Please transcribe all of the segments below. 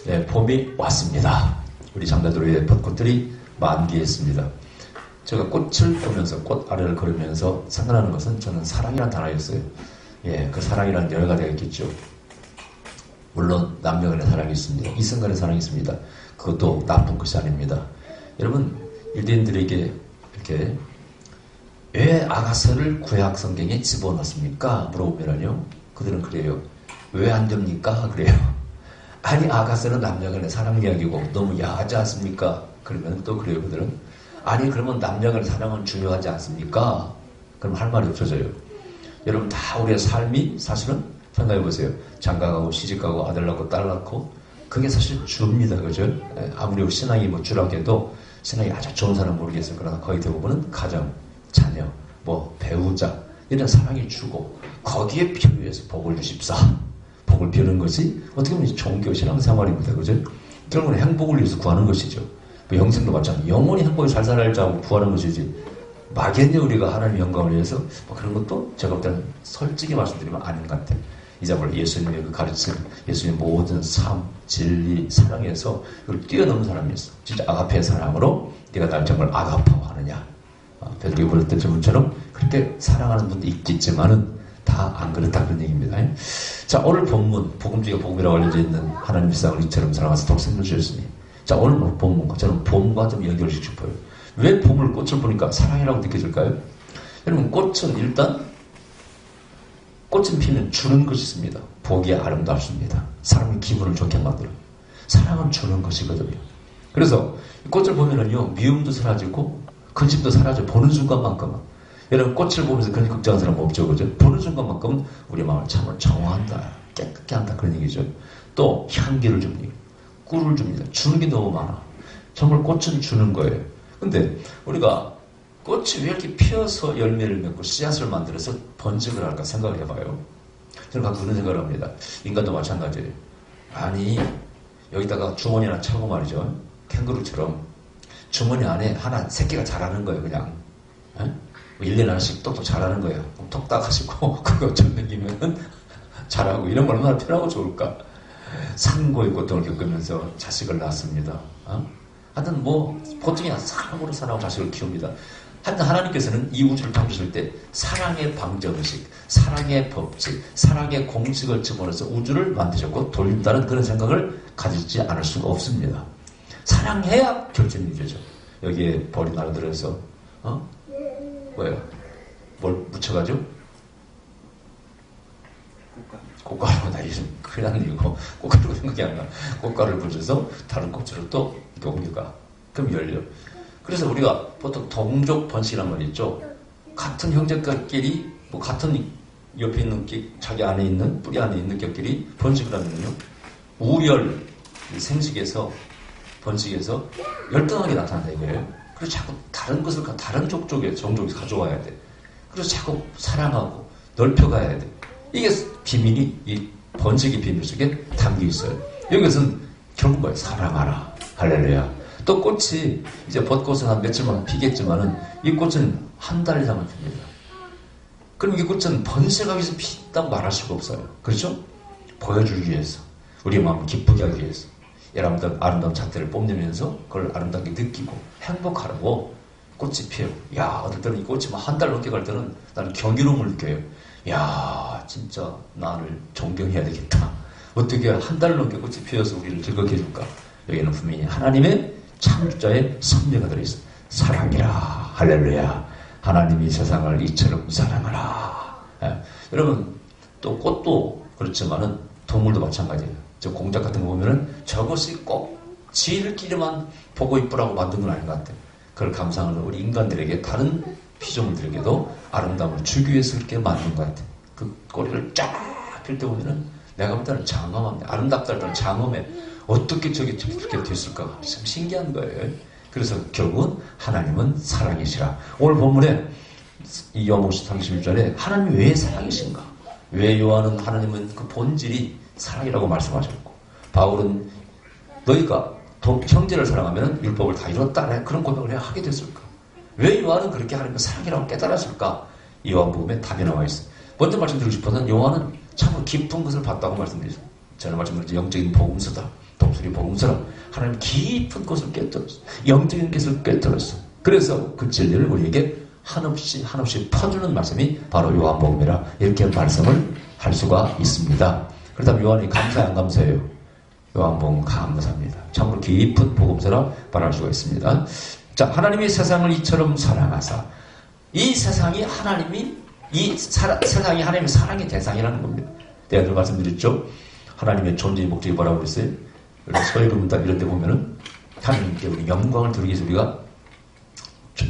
예, 봄이 왔습니다. 우리 장자도로의 벚꽃들이 만개했습니다. 제가 꽃을 보면서 꽃 아래를 걸으면서 생각나는 것은 저는 사랑이라는 단어였어요. 예, 그 사랑이란 여러 가지가 있겠죠. 물론 남녀 간의 사랑이 있습니다. 이성 간의 사랑이 있습니다. 그것도 나쁜 것이 아닙니다. 여러분, 유대인들에게 이렇게 왜 아가서를 구약 성경에 집어넣습니까? 물어보면요, 그들은 그래요. 왜 안 됩니까? 그래요. 아니, 아가서는 남녀 간의 사랑 이야기고 너무 야하지 않습니까? 그러면 또 그래요, 그들은. 아니, 그러면 남녀 간의 사랑은 중요하지 않습니까? 그럼 할 말이 없어져요. 여러분, 다 우리의 삶이 사실은 생각해보세요. 장가가고 시집가고 아들 낳고 딸 낳고 그게 사실 주입니다. 그죠? 아무리 신앙이 뭐 주라고 해도 신앙이 아주 좋은 사람은 모르겠어요. 그러나 거의 대부분은 가정, 자녀, 뭐 배우자 이런 사랑이 주고 거기에 필요해서 복을 주십사. 복을 비우는 것이 어떻게 보면 종교 신앙생활입니다. 그죠? 결국은 행복을 위해서 구하는 것이죠. 뭐 영생도 마찬가지. 영원히 행복히 잘 살자고 구하는 것이지. 막연히 우리가 하나님의 영광을 위해서 뭐 그런 것도 제가 볼 때는 솔직히 말씀드리면 아닌 것 같아요. 이자말로 예수님의 그 가르침, 예수님의 모든 삶, 진리, 사랑에서 그걸 뛰어넘는 사람이었어. 진짜 아가페의 사랑으로 네가 날 정말 아가파하느냐. 베드로가 부를 질문처럼 그렇게 사랑하는 분도 있겠지만은 다 안 그렇다 그런 얘기입니다. 자, 오늘 본문, 복음 중에 복음이라고 알려져 있는 하나님의 세상을 이처럼 사랑하사 독생을 주셨으니. 자, 오늘 본문과 저는 봄과 좀 연결시키고 싶어요. 왜 봄을 꽃을 보니까 사랑이라고 느껴질까요? 여러분, 꽃은 일단 꽃은 피면 주는 것이 있습니다. 보기에 아름답습니다. 사람의 기분을 좋게 만들어요. 사랑은 주는 것이거든요. 그래서 꽃을 보면은요, 미움도 사라지고 근심도 사라져. 보는 순간만큼은. 여러분, 꽃을 보면서 그런 걱정하는 사람 없죠, 그죠? 보는 순간만큼은 우리 마음을 참을 정화한다, 깨끗게 한다, 그런 얘기죠. 또 향기를 줍니다. 꿀을 줍니다. 주는 게 너무 많아. 정말 꽃은 주는 거예요. 근데 우리가 꽃이 왜 이렇게 피어서 열매를 맺고 씨앗을 만들어서 번식을 할까 생각을 해봐요. 저는 가끔 그런 생각을 합니다. 인간도 마찬가지예요. 아니, 여기다가 주머니 하나 차고 말이죠. 캥거루처럼 주머니 안에 하나 새끼가 자라는 거예요, 그냥. 에? 1년에 하나씩 똑똑 자라는 거예요. 톡딱 하시고 그거 좀 넘기면은 자라고. 이런 거 얼마나 편하고 좋을까. 산고의 고통을 겪으면서 자식을 낳습니다. 하여튼 뭐 보통이 사랑으로 사랑하고 자식을 키웁니다. 하여튼 하나님께서는 이 우주를 창조하실 때 사랑의 방정식, 사랑의 법칙, 사랑의 공식을 집어넣어서 우주를 만드셨고 돌린다는 그런 생각을 가지지 않을 수가 없습니다. 사랑해야 결정이 되죠. 여기에 벌이 날아들어서 뭐예요? 뭘 묻혀가지고? 꽃가루. 나 요즘 큰일 나는 이거 꽃가루가 생각이 안 나. 꽃가루를 붙여서 다른 꽃으로 또 이렇게 옮겨가. 그럼 열려. 그래서 우리가 보통 동족 번식이란 말이 있죠. 같은 형제끼리 뭐 같은 옆에 있는 자기 안에 있는 뿌리 안에 있는 격끼리 번식을 하면요, 우열 생식에서 번식에서 열등하게 나타난다 이거예요. 그래서 자꾸 다른 것을 다른 종족에 가져와야 돼. 그래서 자꾸 사랑하고 넓혀가야 돼. 이게 비밀이, 이 번식의 비밀 속에 담겨 있어요. 여기서는 결국 뭐예요? 사랑하라. 할렐루야. 또 꽃이 이제 벚꽃은 한 며칠만 피겠지만은 이 꽃은 한 달 이상은 핍니다. 그럼 이 꽃은 번식하기 위해서 피다고 말할 수가 없어요. 그렇죠? 보여주기 위해서. 우리의 마음을 기쁘게 하기 위해서. 여러분들 아름다운 잣대를 뽐내면서 그걸 아름답게 느끼고 행복하라고 꽃이 피어요. 야, 어떨 때는 이 꽃이 한 달 넘게 갈 때는 나는 경이로움을 느껴요. 야, 진짜 나를 존경해야 되겠다. 어떻게 한 달 넘게 꽃이 피어서 우리를 즐겁게 해줄까? 여기는 분명히 하나님의 창조자의 섭리가 들어있어. 사랑이라. 할렐루야. 하나님이 세상을 이처럼 사랑하라. 예. 여러분, 또 꽃도 그렇지만은 동물도 마찬가지예요. 저 공작 같은 거 보면은 저것이 꼭 지들끼리만 보고 이쁘라고 만든 건 아닌 것 같아요. 그걸 감상하는 우리 인간들에게 다른 피조물들에게도 아름다움을 주기 위해서 그렇게 만든 것 같아요. 그 꼬리를 쫙 필 때 보면은 내가 볼 때는 장엄합니다. 아름답다 할 장엄해. 어떻게 저게 그렇게 됐을까? 참 신기한 거예요. 그래서 결국은 하나님은 사랑이시라. 오늘 본문에 이 요한복음 31절에 하나님이 왜 사랑이신가? 왜 요한은 하나님은 그 본질이 사랑이라고 말씀하셨고, 바울은 너희가 형제를 사랑하면 율법을 다 이뤘다, 그런 고백을 해야 하게 됐을까? 왜 요한은 그렇게 하나님의 사랑이라고 깨달았을까? 이 요한복음에 답이 나와 있어요. 먼저 말씀드리고 싶어서는 요한은 참으로 깊은 것을 봤다고 말씀드렸어요. 저는 말씀드린 영적인 복음서다. 독수리 복음처럼 하나님 깊은 곳을 깨뜨렸어. 영적인 것을 깨뜨렸어. 그래서 그 진리를 우리에게 한없이 퍼주는 말씀이 바로 요한복음이라 이렇게 말씀을 할 수가 있습니다. 그렇다면 요한이 감사해 안 감사해요? 요한복음 감사합니다. 참으로 깊은 복음서라 말할 수가 있습니다. 자, 하나님이 세상을 이처럼 사랑하사, 이 세상이 세상이 하나님의 사랑의 대상이라는 겁니다. 내가 늘 말씀드렸죠? 하나님의 존재의 목적이 뭐라고 그랬어요? 서해문답 이런 데 보면은 하나님께 우리 영광을 드리기 위해서 우리가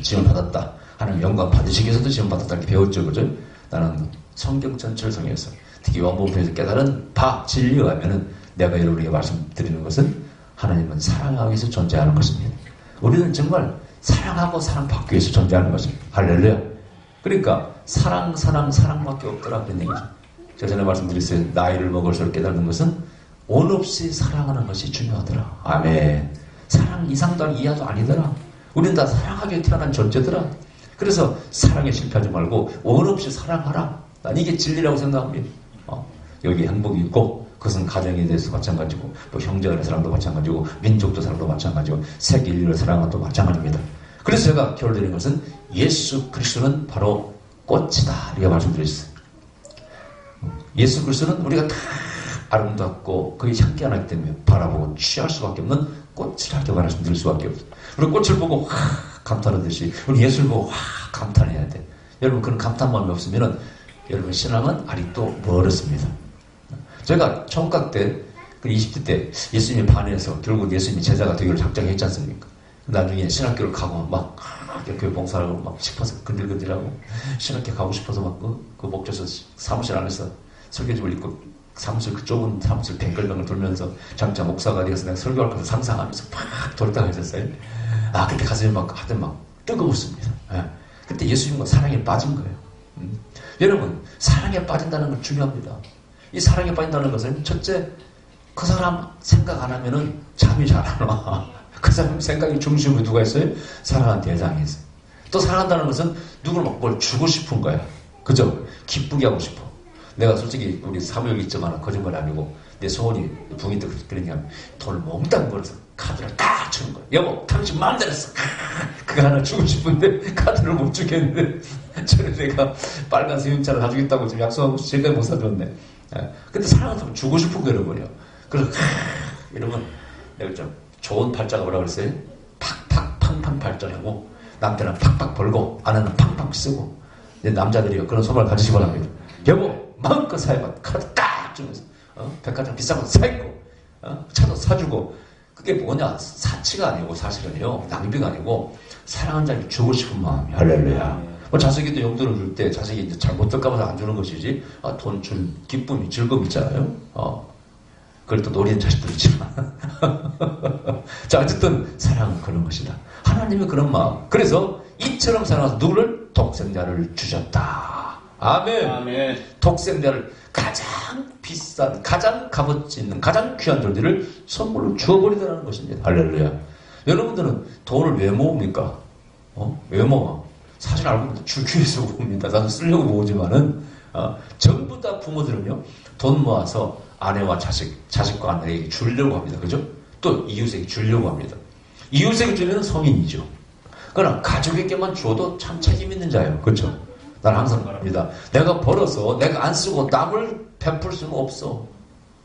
지원을 받았다. 하나님 영광 받으시기 위해서도 지원받았다. 이렇게 배웠죠. 그죠? 나는 성경 전체를 성경에서 특히 요한복음에서 깨달은 진리에 하면은 내가 여러분에게 말씀드리는 것은 하나님은 사랑하기 위해서 존재하는 것입니다. 우리는 정말 사랑하고 사랑받기 위해서 존재하는 것입니다. 할렐루야. 그러니까 사랑밖에 없더라 그런 얘기죠. 제가 전에 말씀드렸어요. 나이를 먹을수록 깨닫는 것은 온 없이 사랑하는 것이 중요하더라. 아멘. 사랑 이상도 아니 이하도 아니더라. 우리는 다 사랑하게 태어난 존재더라. 그래서 사랑에 실패하지 말고 온 없이 사랑하라. 난 이게 진리라고 생각합니다. 여기 행복이 있고 그것은 가정에 대해서 마찬가지고 또 형제간의 사랑도 마찬가지고 민족도 사랑도 마찬가지고 세계 인류를 사랑하는 것도 마찬가지입니다. 그래서 제가 결론내린 것은 예수 그리스도는 바로 꽃이다 이렇게 말씀드렸어요. 예수 그리스도는 우리가 다 아름답고 그게 향기 하나이기 때문에 바라보고 취할 수밖에 없는 꽃이라고 말씀드릴 수밖에 없어요. 우리 꽃을 보고 와 감탄하듯이 우리 예수를 보고 와 감탄해야 돼. 여러분 그런 감탄 마음이 없으면은 여러분 신앙은 아직도 멀었습니다. 제가 총각 때, 그 20대 때 예수님이 반해서 결국 예수님이 제자가 되기를 작정했지 않습니까? 나중에 신학교를 가고 막 교회 봉사하고 막 싶어서 근질근질하고 신학교 가고 싶어서 막 그 목적서 사무실 안에서 설교집을 읽고 사무실 그 좁은 사무실 뱅글뱅글 돌면서 장차 목사가 되어서 내가 설교할 것을 상상하면서 막 돌다가 있었어요. 그때 가슴이 막 하여튼 막 뜨거웠습니다. 그때 예수님과 사랑에 빠진 거예요. 여러분 사랑에 빠진다는 건 중요합니다. 이 사랑에 빠진다는 것은 첫째 그 사람 생각 안 하면은 잠이 잘 안 와. 그 사람 생각이 중심으로 누가 있어요? 사랑하는 대상이 있어요. 또 사랑한다는 것은 누구를 막 뭘 주고 싶은 거야. 그죠? 기쁘게 하고 싶어. 내가 솔직히 우리 사무엘 있지만 거짓말 아니고 내 소원이 부인도 그러냐 돈을 몽땅 벌어서 카드를 딱 주는 거야. 여보 당신 마음대로 써. 그거 하나 주고 싶은데 카드를 못 주겠는데 저는 내가 빨간 승용차를 사주겠다고 지금 약속하고 제가 못 사줬네. 근데 사랑은 주고 싶은 거 이러버려. 그래서 이러면 내가 좀 좋은 팔자가 뭐라 그랬어요? 팍팍 팡팡 팔자라고 남편은 팍팍 벌고 아내는 팡팡 쓰고 남자들이 그런 소망을 가지시기 바랍니다. 여보 마음껏 사해봐. 카드 딱 주면서 백화점 비싼 거 사입고 차도 사주고 그게 뭐냐 사치가 아니고 사실은요 낭비가 아니고 사랑하는 자에게 주고 싶은 마음이 할렐루야. 뭐 자식이도 용돈을 줄 때 자식이 이제 잘못 될까봐 안 주는 것이지 돈 줄 기쁨이 즐거움 있잖아요. 그걸 또 노리는 자식도 있지만 자 어쨌든 사랑은 그런 것이다. 하나님의 그런 마음. 그래서 이처럼 사랑해서 누구를? 독생자를 주셨다. 아멘. 아멘. 독생자를 가장 비싼 가장 값어치 있는 가장 귀한 존재를 선물로 주어버리더라는 것입니다. 할렐루야. 여러분들은 돈을 왜 모읍니까? 왜 모아? 사실 알고 보면 주기 위해서 모읍니다. 나도 쓰려고 모으지만은 전부 다 부모들은요 돈 모아서 아내와 자식과 아내에게 주려고 합니다. 그죠? 또 이웃에게 주려고 합니다. 이웃에게 주면 성인이죠. 그러나 가족에게만 주어도 참 책임 있는 자예요. 그렇죠? 나는 항상 말합니다. 내가 벌어서 내가 안 쓰고 남을 베풀 수는 없어.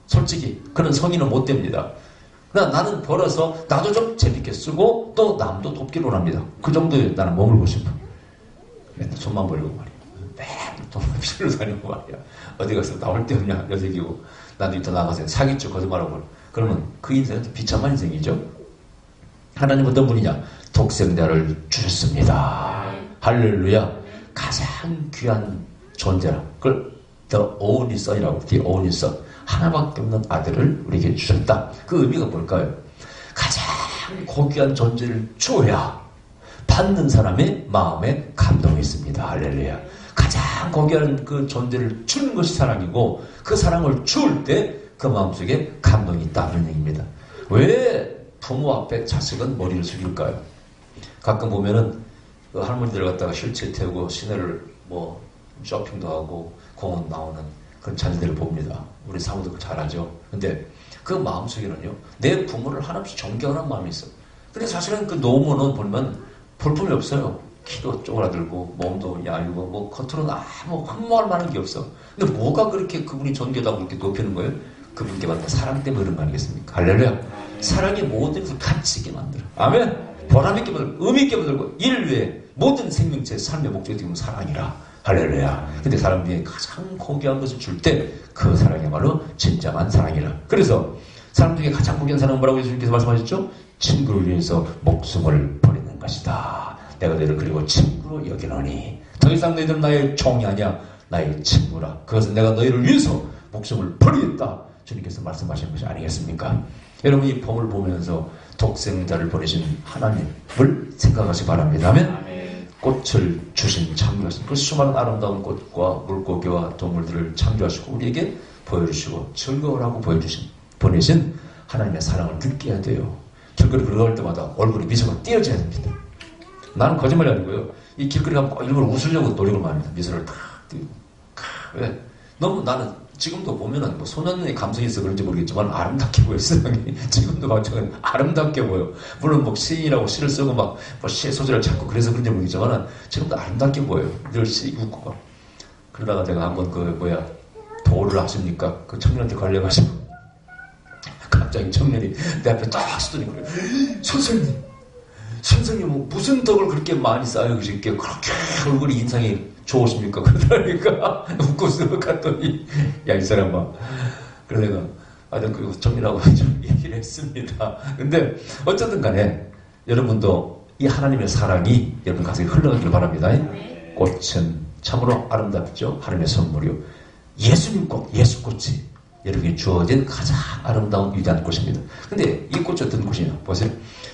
솔직히 그런 성인은 못 됩니다. 그러나 나는 벌어서 나도 좀 재밌게 쓰고 또 남도 돕기로 합니다. 그 정도에 나는 머물고 싶어. 맨날 손만 벌고 말이야. 맨날 돈을 빌려 다니고 말이야. 어디 가서 나올 데 없냐 여색이고 나도 이따 나가서 사기쳐 거짓말하고 그러면 그 인생은 비참한 인생이죠. 하나님은 어떤 분이냐? 독생자를 주셨습니다. 할렐루야. 가장 귀한 존재라. 그걸 The Only Son이라고 The Only Son. 하나밖에 없는 아들을 우리에게 주셨다. 그 의미가 뭘까요? 가장 고귀한 존재를 줘야 받는 사람의 마음에 감동이 있습니다. 할렐루야. 가장 고귀한 그 존재를 주는 것이 사랑이고 그 사랑을 줄 때 그 마음속에 감동이 있다는 얘기입니다. 왜 부모 앞에 자식은 머리를 숙일까요? 가끔 보면은 그 할머니들 갔다가 휠체어 태우고 시내를 뭐 쇼핑도 하고 공원 나오는 그런 자녀들을 봅니다. 우리 사모도 잘 알죠. 근데 그 마음속에는요, 내 부모를 한없이 존경하는 마음이 있어. 근데 사실은 그 노모는 보면 볼품이 없어요. 키도 쪼그라들고 몸도 야유고 뭐 겉으로는 아무 흠모할 만한 게 없어. 근데 뭐가 그렇게 그분이 존경하고 그렇게 높이는 거예요? 그분께 받는 사랑 때문에 그런 거 아니겠습니까? 할렐루야. 사랑이 모든 것을 가치 있게 만들어. 아멘. 보람 있게 만들고 의미 있게 만들고 인류의 모든 생명체의 삶의 목적이 되면 사랑이라. 할렐루야. 근데 사람 중에 가장 고귀한 것을 줄 때 그 사랑이 바로 진정한 사랑이라. 그래서 사람 중에 가장 고귀한 사랑은 뭐라고 예수님께서 말씀하셨죠? 친구를 위해서 목숨을 버리는 것이다. 내가 너희를 그리고 친구로 여기노니 더 이상 너희들은 나의 종이 아니야. 나의 친구라. 그것은 내가 너희를 위해서 목숨을 버리겠다. 주님께서 말씀하신 것이 아니겠습니까? 여러분 이 봄을 보면서 독생자를 보내신 하나님을 생각하시기 바랍니다. 아멘. 꽃을 주신 창조하신 그 수많은 아름다운 꽃과 물고기와 동물들을 창조하시고 우리에게 보여주시고 즐거우라고 보내신 하나님의 사랑을 느껴야 돼요. 길거리 걸어갈 때마다 얼굴에 미소가 띄어져야 됩니다. 나는 거짓말이 아니고요. 이 길거리 가면 꼭 일부러 웃으려고 노력을 많이 합니다. 미소를 탁 띄고. 왜? 너무 나는 지금도 보면은 뭐 소년의 감성이 있어 그런지 모르겠지만 아름답게 보여. 세상이 지금도 마찬가지로 아름답게 보여. 물론 뭐 시인이라고 시를 쓰고 막 뭐 시의 소재를 찾고 그래서 그런지 모르겠지만 지금도 아름답게 보여요. 늘 시 웃고 막. 그러다가 제가 한번 도를 하십니까? 그 청년한테 걸려가지고 갑자기 청년이 내 앞에 딱 서더니 그래요. 선생님은 무슨 덕을 그렇게 많이 쌓여주셨기에 그렇게 얼굴이 인상이 좋으십니까? 그러다니까 웃고 쓰러갔더니 야 이 사람아. 그래서 내가 아주 그 청년하고 좀 얘기를 했습니다. 근데 어쨌든 간에 여러분도 이 하나님의 사랑이 여러분 가슴에 흘러가길 바랍니다. 꽃은 참으로 아름답죠. 하나님의 선물이요. 예수님 꽃, 예수꽃이 여러분에게 주어진 가장 아름다운 위대한 꽃입니다. 근데 이 꽃이 어떤 꽃이냐 보세요.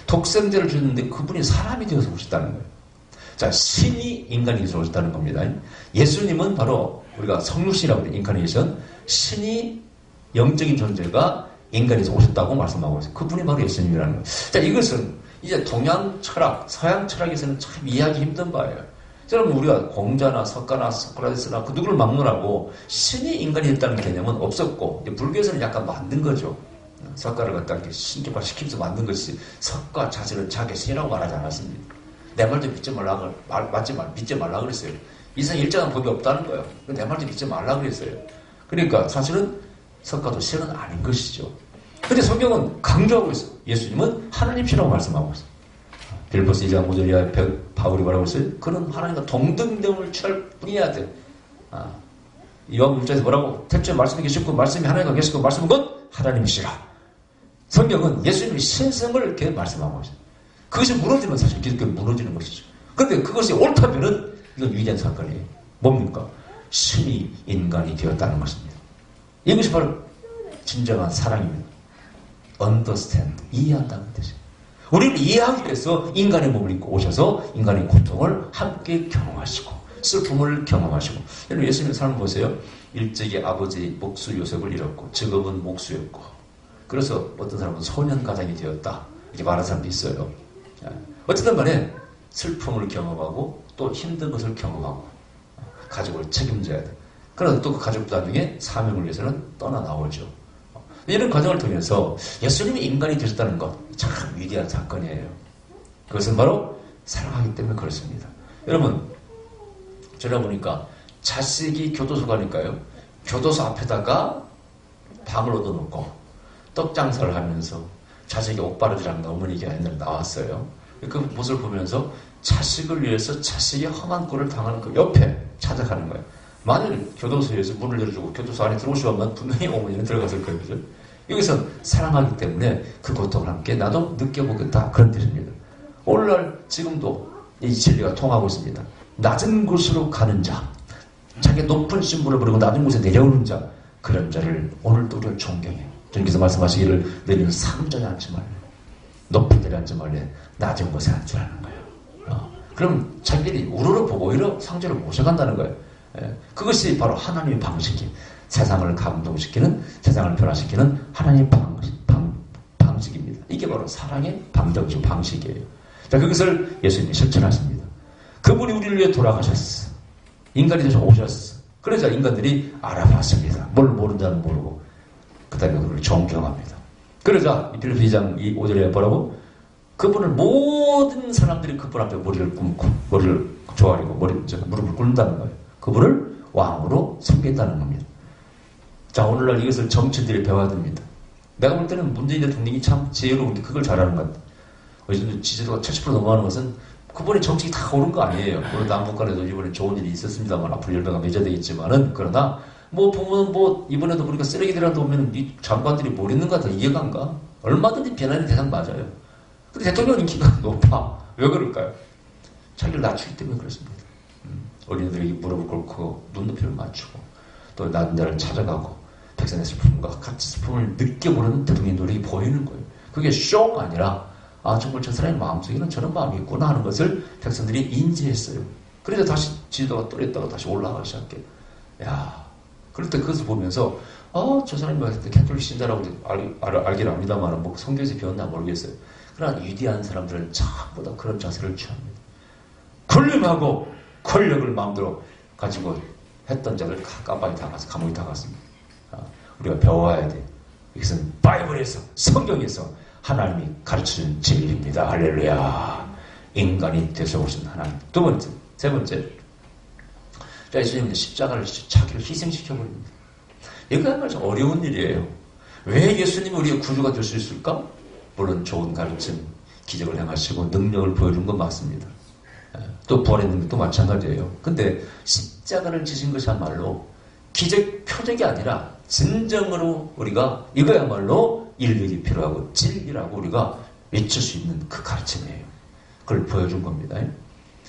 독생자를 주는데 그분이 사람이 되어서 오셨다는 거예요. 자, 신이 인간이 되어서 오셨다는 겁니다. 예수님은 바로 우리가 성육신이라고 해요. 인카네이션. 신이 영적인 존재가 인간이 되어서 오셨다고 말씀하고 있어요. 그분이 바로 예수님이라는 거예요. 자, 이것은 이제 동양 철학, 서양 철학에서는 참 이해하기 힘든 바예요. 여러분 우리가 공자나 석가나 소크라테스나 그 누구를 막론하고 신이 인간이 됐다는 개념은 없었고 이제 불교에서는 약간 만든 거죠. 석가를 갖다 이렇게 신격화 시키면서 만든 것이 석가 자신을 자기 신이라고 말하지 않았습니다. 내 말 좀 믿지 말라, 믿지 말라 그랬어요. 이상 일정한 법이 없다는 거예요. 내 말 좀 믿지 말라 그랬어요. 그러니까 사실은 석가도 신은 아닌 것이죠. 근데 성경은 강조하고 있어요. 예수님은 하나님이라고 말씀하고 있어요. 빌보스 2장 5절 이하에 바울이 뭐라고 했어요? 그는 하나님과 동등됨을 취할 뿐이야 돼. 요한 1장에서 뭐라고? 태초에 말씀이 계셨고 말씀이 하나님과 계시고 말씀은 곧 하나님이시라. 성경은 예수님의 신성을 이렇게 말씀하고 있어요. 그것이 무너지면 사실 기독교는 무너지는 것이죠. 그런데 그것이 옳다면은 이건 위대한 사건이에요. 뭡니까? 신이 인간이 되었다는 것입니다. 이것이 바로 진정한 사랑입니다. understand, 이해한다는 뜻이에요. 우리를 이해하기 위해서 인간의 몸을 입고 오셔서 인간의 고통을 함께 경험하시고 슬픔을 경험하시고. 여러분 예수님의 삶을 보세요. 일찍이 아버지 목수 요셉을 잃었고 직업은 목수였고 그래서 어떤 사람은 소년가장이 되었다 이렇게 말하는 사람도 있어요. 어쨌든 간에 슬픔을 경험하고 또 힘든 것을 경험하고 가족을 책임져야 돼. 그러나 또 그 가족 나중에 사명을 위해서는 떠나 나오죠. 이런 과정을 통해서 예수님이 인간이 되셨다는 것 참 위대한 사건이에요. 그것은 바로 사랑하기 때문에 그렇습니다. 여러분 제가 보니까 자식이 교도소 가니까요. 교도소 앞에다가 방을 얻어놓고 떡장사를 하면서 자식이 옷바르지랑 어머니가 옛날에 나왔어요. 그 모습을 보면서 자식을 위해서 자식의 험한 꼴을 당하는 그 옆에 찾아가는 거예요. 만일 교도소에서 문을 열어주고 교도소 안에 들어오시면 분명히 어머니는 들어갔을 거예요. 그죠? 여기서 사랑하기 때문에 그 고통을 함께 나도 느껴보겠다. 그런 뜻입니다. 오늘날 지금도 이 진리가 통하고 있습니다. 낮은 곳으로 가는 자, 자기 높은 신분을 부르고 낮은 곳에 내려오는 자, 그런 자를 오늘도 우리가 존경해요. 주님께서 말씀하시기를 너희는 상전에 앉지 말래. 높은 데를 앉지 말래. 낮은 곳에 앉으라는 거예요. 그럼 자기들이 우러러 보고 오히려 상전을 모셔간다는 거예요. 그것이 바로 하나님의 방식이에요. 세상을 감동시키는, 세상을 변화시키는 하나님의 방식입니다. 이게 바로 사랑의 방정식 방식이에요. 자, 그것을 예수님이 실천하십니다. 그분이 우리를 위해 돌아가셨어. 인간이 되셔서 오셨어. 그래서 인간들이 알아봤습니다. 뭘 모른다는 모르고 그 다음에 그를 존경합니다. 그러자 이 빌립보 2장 이 5절에 뭐라고? 그분을 모든 사람들이 그분 앞에 머리를 꿇고 머리를 조아리고 무릎을 꿇는다는 거예요. 그분을 왕으로 섬긴다는 겁니다. 자, 오늘날 이것을 정치인들이 배워야 됩니다. 내가 볼 때는 문재인 대통령이 참 지혜로운데 그걸 잘하는 것 같아요. 요즘 지지도가 70% 넘어가는 것은 그분의 정책이 다 옳은 거 아니에요. 물론 남북 간에도 이번에 좋은 일이 있었습니다만 앞으로 열매가 맺어야되겠지만은 그러나 뭐 보면 뭐 이번에도 보니까 쓰레기들이라도 오면 이 장관들이 뭘 했는 것 같아 이해가 안 가? 얼마든지 비난의 대상 맞아요. 근데 대통령 인기가 높아. 왜 그럴까요? 자기를 낮추기 때문에 그렇습니다. 어린이들에게 무릎을 꿇고 눈높이를 맞추고 또 난자를 찾아가고 백성의 슬픔과 같이 슬픔을 느껴보는 대통령의 노력이 보이는 거예요. 그게 쇼가 아니라 아 정말 저 사람의 마음속에는 저런 마음이 있구나 하는 것을 백성들이 인지했어요. 그래서 다시 지지도가 또랬다가 다시 올라가기 시작해요. 야, 그럴 때 그것을 보면서 저 사람이 캐톨릭 신자라고 알긴 합니다만 뭐 성경에서 배웠나 모르겠어요. 그러나 위대한 사람들은 전부 다 그런 자세를 취합니다. 군림하고 권력을 마음대로 가지고 했던 자들 깜빡이 다 가서 감옥에 다 갔습니다. 우리가 배워야 돼. 이것은 바이블에서 성경에서 하나님이 가르쳐준 진리입니다. 할렐루야. 인간이 되서 오신 하나님. 두 번째, 세 번째. 자, 예수님은 십자가를 자기를 희생시켜버립니다. 이거야말로 좀 어려운 일이에요. 왜 예수님이 우리의 구주가 될 수 있을까? 물론 좋은 가르침, 기적을 행하시고 능력을 보여준 건 맞습니다. 또 부활의 능력도 마찬가지예요. 근데 십자가를 지신 것이야말로 기적 표적이 아니라 진정으로 우리가 이거야말로 인력이 필요하고 진리라고 우리가 외칠 수 있는 그 가르침이에요. 그걸 보여준 겁니다.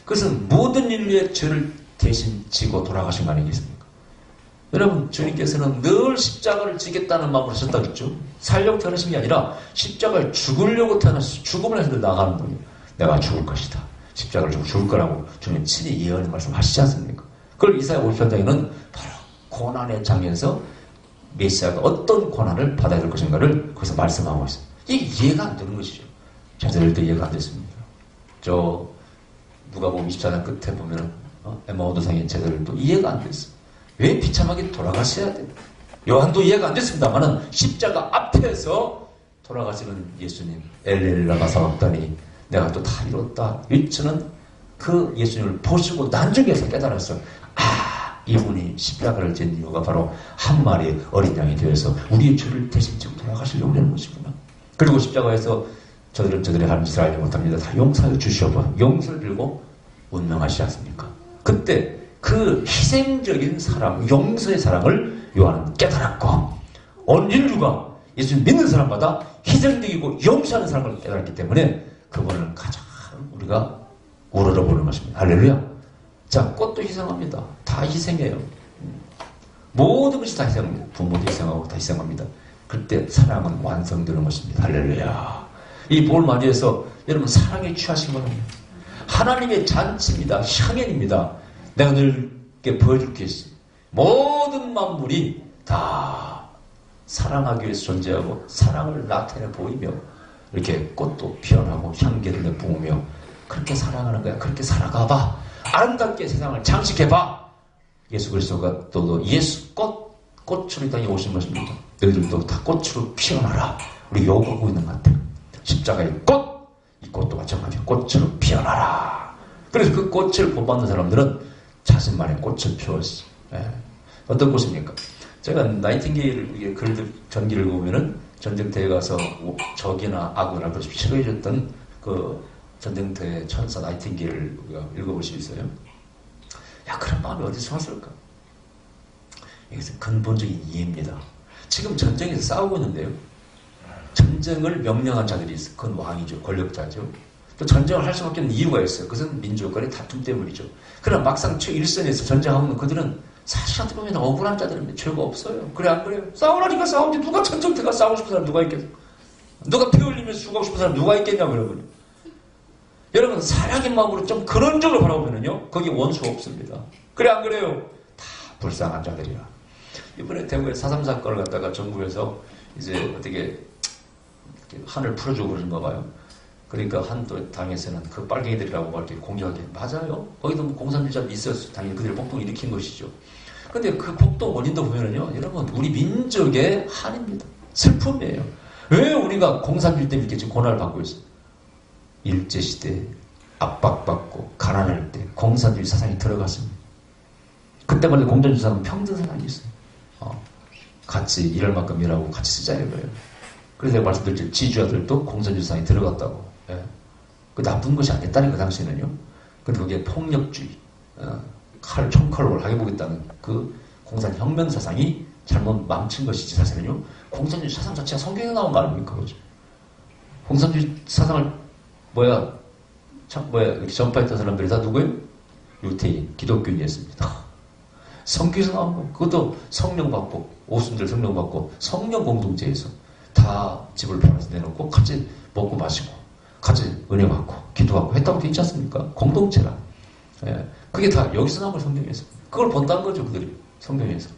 그것은 모든 인류의 죄를 대신 지고 돌아가신 거 아니겠습니까? 여러분, 주님께서는 늘 십자가를 지겠다는 마음으로 하셨다겠죠? 살려고 태어나신 게 아니라 십자가를 죽으려고 태어나서 죽음을 해서 나가는 분이에요. 내가 죽을 것이다. 십자가를 주고 죽을 거라고 주님 친히 예언의 말씀하시지 않습니까? 그걸 이사야 50편장에는 바로 고난의 장에서 메시아가 어떤 고난을 받아야 될 것인가를 거기서 말씀하고 있어요. 이게 이해가 안 되는 것이죠. 저들도 이해가 안 됐습니다. 누가복음 24장 끝에 보면 에마오도상의 제자들도 이해가 안 됐어요. 왜 비참하게 돌아가셔야 돼요? 요한도 이해가 안 됐습니다만은 십자가 앞에서 돌아가시는 예수님 엘렐라가 사왔다니 내가 또 다 이뤘다 외치는 그 예수님을 보시고 난중에서 깨달았어요. 이분이 십자가를 진 이유가 바로 한 마리의 어린 양이 되어서 우리의 죄를 대신 지고 돌아가시려고 하는 것이구나. 그리고 십자가에서 저들의 하는 짓을 알지 못합니다. 다 용서해 주시옵소서. 용서를 빌고 운명하시지 않습니까? 그때 그 희생적인 사랑, 용서의 사랑을 요한은 깨달았고 온 인류가 예수님 믿는 사람마다 희생적이고 용서하는 사랑을 깨달았기 때문에 그분을 가장 우리가 우러러보는 것입니다. 할렐루야. 자, 꽃도 희생합니다. 다 희생해요. 모든 것이 다 희생합니다. 부모도 희생하고 다 희생합니다. 그때 사랑은 완성되는 것입니다. 할렐루야. 이 복을 맞이해서 여러분 사랑에 취하신 겁니다. 하나님의 잔치입니다. 향연입니다. 내가 너에게 보여줄 게 있어요. 모든 만물이 다 사랑하기 위해서 존재하고 사랑을 나타내 보이며 이렇게 꽃도 피어나고 향기를 내뿜으며 그렇게 사랑하는 거야. 그렇게 살아가봐. 아름답게 세상을 장식해봐. 예수 그리스도가 또 예수 꽃으로 이 땅에 오신 것입니다. 너희들도 다 꽃으로 피어나라. 우리 요구하고 있는 것 같아요. 십자가의 꽃, 이 꽃도 마찬가지로 꽃으로 피어나라. 그래서 그 꽃을 본받는 사람들은 자신만의 꽃을 피웠어요. 어떤 꽃입니까? 제가 나이팅게일 글들 전기를 보면은 전쟁터에 가서 적이나 악을 그렇게 치료해줬던 그 전쟁터의 천사 나이팅게일을 우리가 읽어볼 수 있어요. 야, 그런 마음이 어디서 왔을까? 이것은 근본적인 이해입니다. 지금 전쟁에서 싸우고 있는데요. 전쟁을 명령한 자들이 있어요. 그건 왕이죠. 권력자죠. 또 전쟁을 할 수밖에 없는 이유가 있어요. 그것은 민족 간의 다툼 때문이죠. 그러나 막상 최일선에서 전쟁하면 그들은 사실한테 보면 억울한 자들은 죄가 없어요. 그래 안 그래요? 싸우라니까 싸우지. 누가 전쟁터가 싸우고 싶은 사람 누가 있겠어? 누가 피 흘리면서 죽고 싶은 사람 누가 있겠냐고 여러분. 여러분 사랑의 마음으로 좀 그런 쪽으로 바라보면요. 거기 원수 없습니다. 그래 안 그래요? 다 불쌍한 자들이라. 이번에 대구의 4.3 사건을 갖다가 정부에서 이제 어떻게 한을 풀어주고 그러는가 봐요. 그러니까 한 또 당에서는 그 빨갱이들이라고 이렇게 공격하게 맞아요. 거기도 뭐 공산주의자도 있었어요. 당연히 그들이 폭동을 일으킨 것이죠. 근데 그 폭동 원인도 보면은요, 여러분 우리 민족의 한입니다. 슬픔이에요. 왜 우리가 공산주의 때문에 이렇게 지금 고난을 받고 있어요? 일제시대에 압박받고 가난할 때 공산주의 사상이 들어갔습니다. 그때마다 공산주의 사상은 평등 사상이 있어요. 같이 일할 만큼 일하고 같이 쓰자 이거예요. 그래서 내가 말씀드렸죠. 지주자들도 공산주의 사상이 들어갔다고. 예. 그 나쁜 것이 아니었다는 그 당시에는요. 근데 그게 폭력주의, 총칼로 하게 보겠다는 그 공산혁명 사상이 잘못 망친 것이지 사실은요. 공산주의 사상 자체가 성경에 나온 거 아닙니까? 그죠? 공산주의 사상을 이렇게 전파했던 사람들이 다 누구예요? 유태인, 기독교인이었습니다. 성경에서 나온 거. 그것도 성령 받고, 오순절 성령 받고, 성령 공동체에서 다 집을 팔아서 내놓고, 같이 먹고 마시고, 같이 은혜 받고, 기도하고 했다고 되어 있지 않습니까? 공동체라. 예. 그게 다 여기서 나온 걸 성경에서. 그걸 본다는 거죠, 그들이. 성경에서.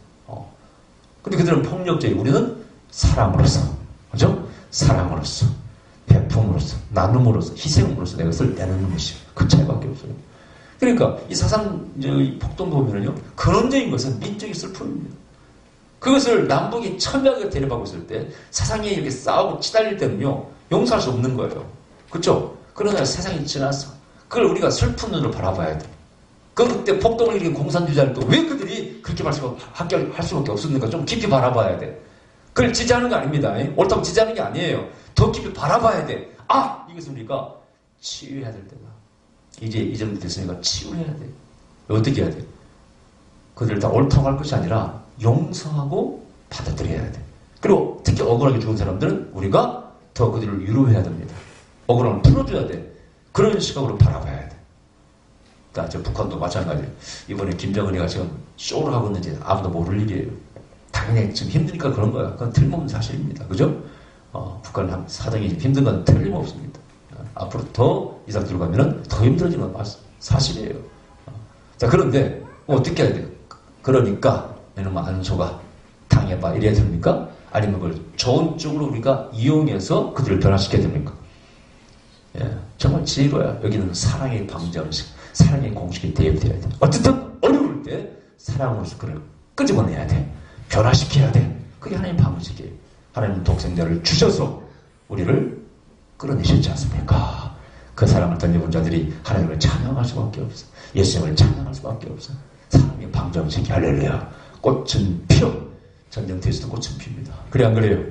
근데 그들은 폭력적이고, 우리는 사랑으로서, 그죠? 사랑으로서, 배품으로서, 나눔으로서, 희생으로서 내 것을 내놓는 것이 그 차이밖에 없어요. 그러니까 이 사상 폭동도 보면요, 근원적인 것은 민족의 슬픔입니다. 그것을 남북이 첨예하게 대립하고 있을 때 사상이 이렇게 싸우고 치달릴 때는요, 용서할 수 없는 거예요. 그렇죠? 그러나 세상이 지나서 그걸 우리가 슬픈 눈으로 바라봐야 돼. 그때 폭동을 일으킨 공산주의자들도 왜 그들이 그렇게 할 수밖에 없었는가 좀 깊이 바라봐야 돼. 그걸 지지하는 거 아닙니다. 옳다고 지지하는 게 아니에요. 더 깊이 바라봐야 돼. 이것은 우리가 치유해야 될 때다. 이제 이 정도 됐으니까 치유를 해야 돼. 어떻게 해야 돼? 그들을 다 옳다고 할 것이 아니라 용서하고 받아들여야 돼. 그리고 특히 억울하게 죽은 사람들은 우리가 더 그들을 위로해야 됩니다. 억울함을 풀어줘야 돼. 그런 시각으로 바라봐야 돼. 저 북한도 마찬가지예요. 이번에 김정은이가 지금 쇼를 하고 있는지 아무도 모를 일이에요. 당연히 지금 힘드니까 그런 거야. 그건 틀림없는 사실입니다. 그죠? 북한 사정이 힘든 건 틀림없습니다. 앞으로 더 이상 들어가면 더 힘들어지는 건 사실이에요. 자, 그런데 어떻게 해야 돼요? 그러니까 이놈의 안소가 당해봐 이래야 됩니까? 아니면 그걸 좋은 쪽으로 우리가 이용해서 그들을 변화시켜야 됩니까? 예, 정말 지혜로야. 여기는 사랑의 방정식, 사랑의 공식이 대입돼야 돼. 어쨌든 어려울 때 사랑으로서 그를 끄집어내야 돼. 변화시켜야 돼. 그게 하나님 방식이에요. 하나님은 독생자를 주셔서 우리를 끌어내셨지 않습니까? 그 사랑을 던져본 자들이 하나님을 찬양할 수밖에 없어. 예수님을 찬양할 수밖에 없어. 사랑의 방정식이 할렐루야. 꽃은 피어. 전쟁터에서도 꽃은 핍니다. 그래 안 그래요?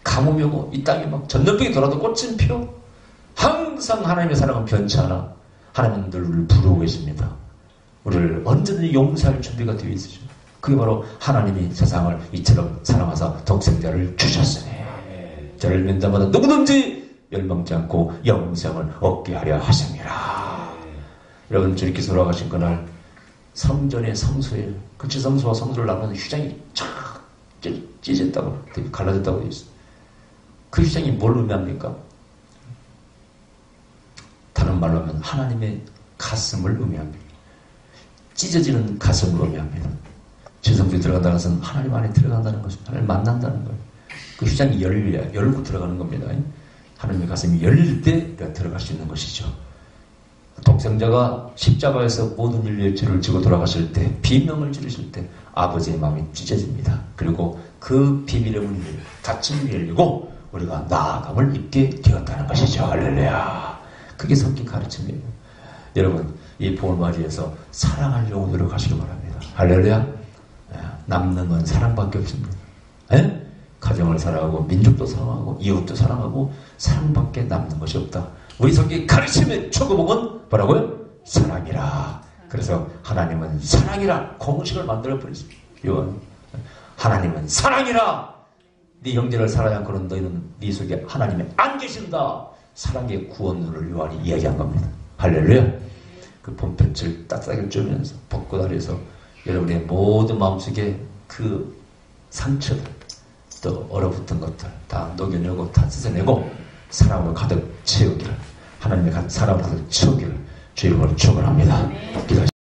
가뭄이 오고 이 땅이 막 전염병이 돌아도 꽃은 피어. 항상 하나님의 사랑은 변치 않아. 하나님은 늘 우리를 부르고 계십니다. 우리를 언제든지 용서할 준비가 되어 있으죠. 그게 바로 하나님이 세상을 이처럼 사랑하사 독생자를 주셨으니 저를 믿는 자마다 누구든지 멸망치 않고 영생을 얻게 하려 하심이라. 여러분 주님께서 돌아가신 그날 성전의 성소에 그 지성소와 성소를 나누는 휘장이 쫙 찢어졌다고 갈라졌다고 되어 있어요. 그 휘장이 뭘 의미합니까? 다른 말로 하면 하나님의 가슴을 의미합니다. 찢어지는 가슴을 의미합니다. 지성소에 들어간다는 것은 하나님 안에 들어간다는 것입니다. 하나님 만난다는 거예요. 그 휘장이 열고 들어가는 겁니다. 하나님의 가슴이 열릴 때 들어갈 수 있는 것이죠. 독생자가 십자가에서 모든 인류의 죄를 지고 돌아가실 때, 비명을 지르실 때 아버지의 마음이 찢어집니다. 그리고 그 비밀의 문이 닫힌 문이 열리고 우리가 나아감을 입게 되었다는 것이죠. 할렐루야. 그게 성경 가르침이에요. 여러분 이 복을 맞이해서 사랑하려고 노력하시기 바랍니다. 할렐루야. 남는 건 사랑밖에 없습니다. 에? 가정을 사랑하고 민족도 사랑하고 이웃도 사랑하고 사랑밖에 남는 것이 없다. 우리 성경의 가르침의 최고봉은 뭐라고요? 사랑이라. 그래서 하나님은 사랑이라 공식을 만들어 버렸습니다. 요한 하나님은 사랑이라. 네 형제를 사랑하지 않고는 너희는 네 속에 하나님이 안 계신다. 사랑의 구원을 요한이 이야기한 겁니다. 할렐루야. 그 봄볕을 따뜻하게 쬐면서 벚꽃 아래에서 여러분의 모든 마음속에 그 상처들 또 얼어붙은 것들 다 녹여내고 다 씻어내고 사랑으로 가득 채우기를 하나님의 사랑으로 가득 채우기를 주의 이름으로 축원합니다. 기도하십시오.